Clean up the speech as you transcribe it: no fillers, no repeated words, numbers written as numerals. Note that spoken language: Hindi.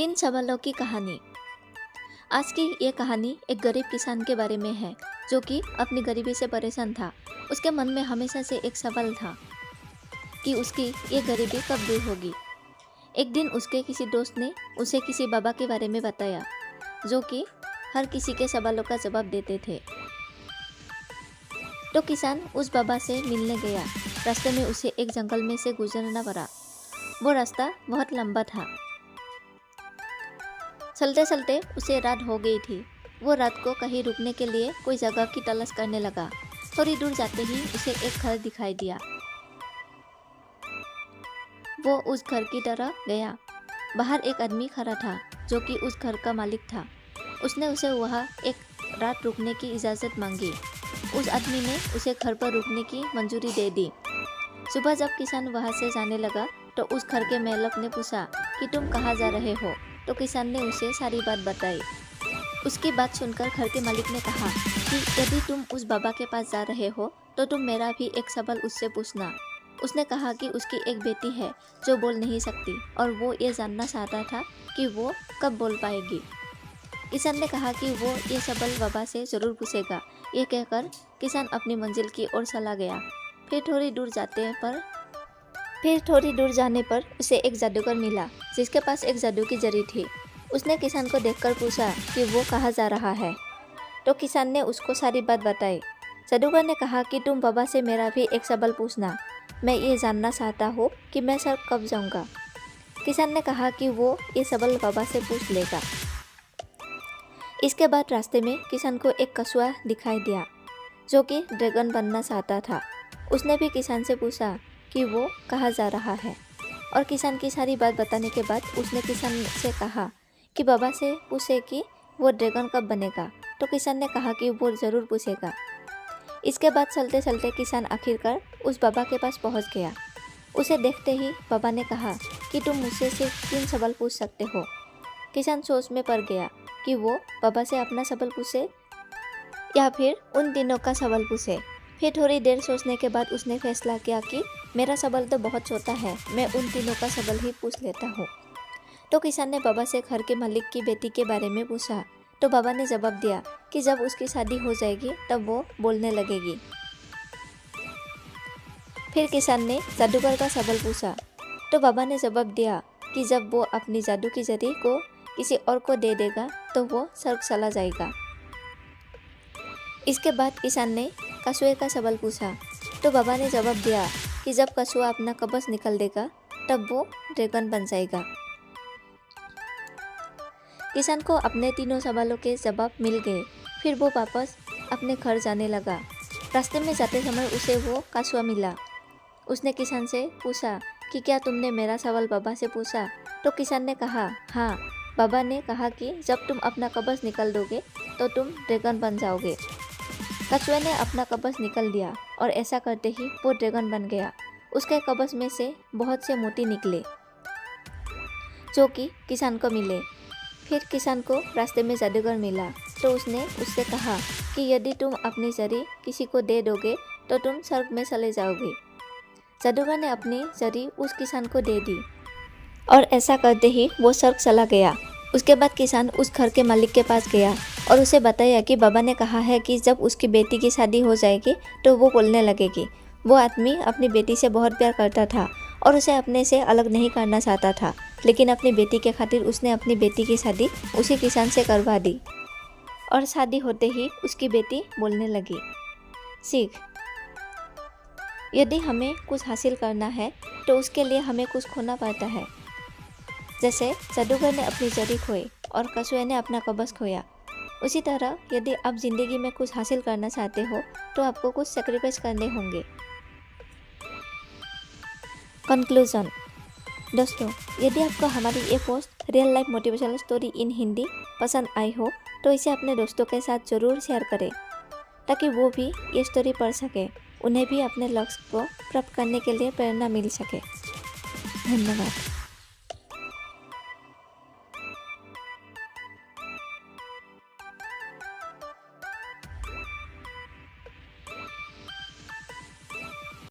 तीन सवालों की कहानी। आज की ये कहानी एक गरीब किसान के बारे में है जो कि अपनी गरीबी से परेशान था। उसके मन में हमेशा से एक सवाल था कि उसकी ये गरीबी कब दूर होगी। एक दिन उसके किसी दोस्त ने उसे किसी बाबा के बारे में बताया जो कि हर किसी के सवालों का जवाब देते थे। तो किसान उस बाबा से मिलने गया। रास्ते में उसे एक जंगल में से गुजरना पड़ा। वो रास्ता बहुत लंबा था। चलते चलते उसे रात हो गई थी। वो रात को कहीं रुकने के लिए कोई जगह की तलाश करने लगा। थोड़ी दूर जाते ही उसे एक घर दिखाई दिया। वो उस घर की तरफ गया। बाहर एक आदमी खड़ा था जो कि उस घर का मालिक था। उसने उसे वहाँ एक रात रुकने की इजाज़त मांगी। उस आदमी ने उसे घर पर रुकने की मंजूरी दे दी। सुबह जब किसान वहाँ से जाने लगा तो उस घर के मालिक ने पूछा कि तुम कहाँ जा रहे हो। तो किसान ने उसे सारी बात बताई। उसकी बात सुनकर घर के मालिक ने कहा कि यदि तुम उस बाबा के पास जा रहे हो तो तुम मेरा भी एक सवाल उससे पूछना। उसने कहा कि उसकी एक बेटी है जो बोल नहीं सकती और वो ये जानना चाहता था कि वो कब बोल पाएगी। किसान ने कहा कि वो ये सवाल बाबा से ज़रूर पूछेगा। ये कहकर किसान अपनी मंजिल की ओर चला गया। फिर थोड़ी दूर जाने पर उसे एक जादूगर मिला जिसके पास एक जादू की जड़ी थी। उसने किसान को देखकर पूछा कि वो कहाँ जा रहा है। तो किसान ने उसको सारी बात बताई। जादूगर ने कहा कि तुम बाबा से मेरा भी एक सवाल पूछना। मैं ये जानना चाहता हूँ कि मैं सर कब जाऊँगा। किसान ने कहा कि वो ये सवाल बाबा से पूछ लेगा। इसके बाद रास्ते में किसान को एक कछुआ दिखाई दिया जो कि ड्रैगन बनना चाहता था। उसने भी किसान से पूछा कि वो कहाँ जा रहा है और किसान की सारी बात बताने के बाद उसने किसान से कहा कि बाबा से पूछे कि वो ड्रैगन कब बनेगा। तो किसान ने कहा कि वो ज़रूर पूछेगा। इसके बाद चलते चलते किसान आखिरकार उस बाबा के पास पहुंच गया। उसे देखते ही बाबा ने कहा कि तुम मुझसे सिर्फ 3 सवाल पूछ सकते हो। किसान सोच में पड़ गया कि वो बाबा से अपना सवाल पूछे या फिर उन तीनों का सवाल पूछे। फिर थोड़ी देर सोचने के बाद उसने फैसला किया कि मेरा सवाल तो बहुत छोटा है, मैं उन तीनों का सवाल ही पूछ लेता हूँ। तो किसान ने बाबा से घर के मालिक की बेटी के बारे में पूछा। तो बाबा ने जवाब दिया कि जब उसकी शादी हो जाएगी तब वो बोलने लगेगी। फिर किसान ने जादूगर का सवाल पूछा। तो बाबा ने जवाब दिया कि जब वो अपनी जादू की जड़ी को किसी और को दे देगा तो वो स्वर्ग चला जाएगा। इसके बाद किसान ने कछुए का सवाल पूछा। तो बाबा ने जवाब दिया कि जब कछुआ अपना कवच निकल देगा तब वो ड्रैगन बन जाएगा। किसान को अपने तीनों सवालों के जवाब मिल गए। फिर वो वापस अपने घर जाने लगा। रास्ते में जाते समय उसे वो कछुआ मिला। उसने किसान से पूछा कि क्या तुमने मेरा सवाल बाबा से पूछा। तो किसान ने कहा हाँ, बाबा ने कहा कि जब तुम अपना कवच निकल दोगे तो तुम ड्रैगन बन जाओगे। कछुए ने अपना कवच निकल दिया और ऐसा करते ही वो ड्रैगन बन गया। उसके कवच में से बहुत से मोती निकले जो कि किसान को मिले। फिर किसान को रास्ते में जादूगर मिला। तो उसने उससे कहा कि यदि तुम अपनी जड़ी किसी को दे दोगे तो तुम स्वर्ग में चले जाओगे। जादूगर ने अपनी जड़ी उस किसान को दे दी और ऐसा करते ही वो स्वर्ग चला गया। उसके बाद किसान उस घर के मालिक के पास गया और उसे बताया कि बाबा ने कहा है कि जब उसकी बेटी की शादी हो जाएगी तो वो बोलने लगेगी। वो आदमी अपनी बेटी से बहुत प्यार करता था और उसे अपने से अलग नहीं करना चाहता था, लेकिन अपनी बेटी के खातिर उसने अपनी बेटी की शादी उसी किसान से करवा दी और शादी होते ही उसकी बेटी बोलने लगी। सीख: यदि हमें कुछ हासिल करना है तो उसके लिए हमें कुछ खोना पड़ता है। जैसे जादूगर ने अपनी जड़ी खोई और कछुए ने अपना कवच खोया, उसी तरह यदि आप ज़िंदगी में कुछ हासिल करना चाहते हो तो आपको कुछ सेक्रीफाइस करने होंगे। कंक्लूजन: दोस्तों, यदि आपको हमारी ये post real life motivational story in Hindi पसंद आई हो तो इसे अपने दोस्तों के साथ ज़रूर शेयर करें ताकि वो भी ये स्टोरी पढ़ सके, उन्हें भी अपने लक्ष्य को प्राप्त करने के लिए प्रेरणा मिल सके। धन्यवाद।